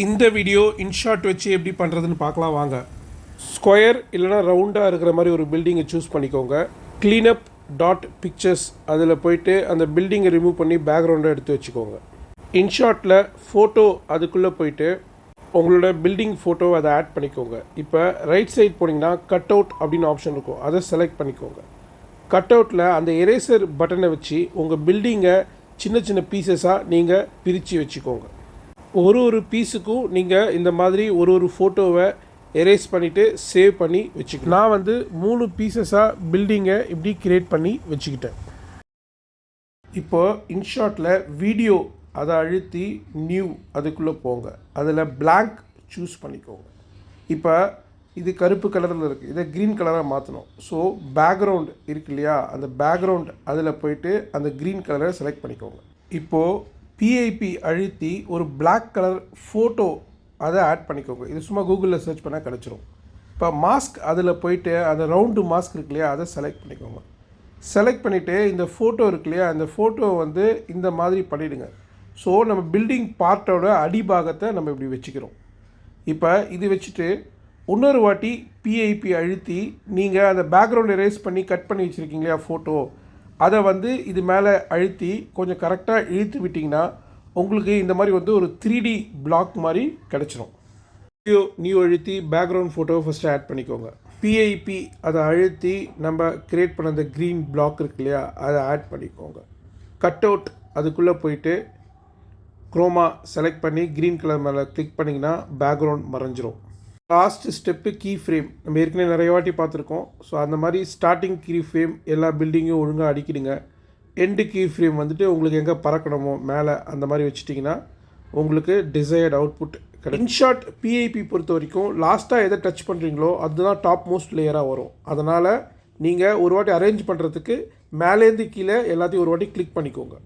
இந்த video InShot வச்சு எப்படி பண்ணுறதுன்னு பார்க்கலாம் வாங்க. ஸ்கொயர் இல்லைனா ரவுண்டாக இருக்கிற மாதிரி ஒரு பில்டிங்கை சூஸ் பண்ணிக்கோங்க. க்ளீனப் டாட் பிக்சர்ஸ் அதில் போய்ட்டு அந்த பில்டிங்கை ரிமூவ் பண்ணி பேக்ரவுண்டை எடுத்து வச்சுக்கோங்க. இன்ஷாட்டில் ஃபோட்டோ அதுக்குள்ளே போய்ட்டு உங்களோட பில்டிங் ஃபோட்டோவை அதை ஆட் பண்ணிக்கோங்க. இப்போ ரைட் சைட் போனீங்கன்னா கட் அவுட் அப்படின்னு ஆப்ஷன் இருக்கும், அதை செலக்ட் பண்ணிக்கோங்க. கட் அவுட்டில் அந்த எரேசர் பட்டனை வச்சு உங்கள் பில்டிங்கை சின்ன சின்ன பீசஸாக நீங்கள் பிரித்து வச்சுக்கோங்க. ஒரு பீஸுக்கும் நீங்கள் இந்த மாதிரி ஒரு ஃபோட்டோவை எரேஸ் பண்ணிவிட்டு சேவ் பண்ணி வச்சுக்கணும். நான் 3 பீசஸாக பில்டிங்கை இப்படி க்ரியேட் பண்ணி வச்சுக்கிட்டேன். இப்போது இன்ஷாட்டில் வீடியோ அதை அழுத்தி நியூ அதுக்குள்ளே போங்க. அதில் blank சூஸ் பண்ணிக்கோங்க. இப்போ இது கருப்பு கலரில் இருக்குது, இதை க்ரீன் கலராக மாற்றணும். ஸோ பேக்ரவுண்ட் இருக்கு இல்லையா, அந்த பேக்ரவுண்ட் அதில் போய்ட்டு அந்த க்ரீன் கலரை செலக்ட் பண்ணிக்கோங்க. இப்போது பிஐபி அழுத்தி ஒரு Black கலர் ஃபோட்டோ அதை ஆட் பண்ணிக்கோங்க. இது சும்மா கூகுளில் சர்ச் பண்ணால் கிடச்சிரும். இப்போ மாஸ்க் அதில் போய்ட்டு அந்த ரவுண்டு மாஸ்க் இருக்கு இல்லையா, அதை செலக்ட் பண்ணிக்கோங்க. செலக்ட் பண்ணிவிட்டு இந்த ஃபோட்டோ இருக்கு இல்லையா, அந்த ஃபோட்டோவை இந்த மாதிரி பண்ணிவிடுங்க. ஸோ நம்ம பில்டிங் பார்ட்டோட அடிபாகத்தை நம்ம இப்படி வச்சுக்கிறோம். இப்போ இது வச்சுட்டு இன்னொரு வாட்டி பிஐபி அழுத்தி நீங்கள் அந்த பேக்ரவுண்ட் எரேஸ் பண்ணி கட் பண்ணி வச்சுருக்கீங்க இல்லையா ஃபோட்டோ, அதை இது மேலே அழுத்தி கொஞ்சம் கரெக்டாக இழுத்து விட்டிங்கன்னா உங்களுக்கு இந்த மாதிரி ஒரு 3D பிளாக் மாதிரி கிடச்சிரும். நியூ அழுத்தி பேக்ரவுண்ட் ஃபோட்டோவை ஃபஸ்ட்டு ஆட் பண்ணிக்கோங்க. பிஐபி அதை அழுத்தி நம்ம க்ரியேட் பண்ண அந்த க்ரீன் பிளாக் இருக்கு இல்லையா, அதை ஆட் பண்ணிக்கோங்க. கட் அவுட் அதுக்குள்ளே போயிட்டு குரோமா செலக்ட் பண்ணி க்ரீன் கலர் மேலே கிளிக் பண்ணிங்கன்னா பேக்ரவுண்ட் மறைஞ்சிரும். Last step key frame. நம்ம ஏற்கனவே நிறைய வாட்டி பார்த்துருக்கோம். ஸோ அந்த மாதிரி ஸ்டார்டிங் கீ ஃப்ரேம் எல்லா பில்டிங்கும் ஒழுங்காக அடிக்கிடுங்க. எண்டு கீ ஃப்ரேம் உங்களுக்கு எங்கே பறக்கணுமோ மேலே அந்த மாதிரி வச்சுட்டிங்கன்னா உங்களுக்கு டிசையர்ட் அவுட்புட் கிடைக்கும். இன்ஷாட் பிஐபி பொறுத்த வரைக்கும் லாஸ்ட்டாக எதை டச் பண்ணுறீங்களோ அதுதான் டாப் மோஸ்ட் லேயராக வரும். அதனால் நீங்கள் ஒரு வாட்டி அரேஞ்ச் பண்ணுறதுக்கு மேலேருந்து கீழே எல்லாத்தையும் ஒரு வாட்டி கிளிக் பண்ணிக்கோங்க.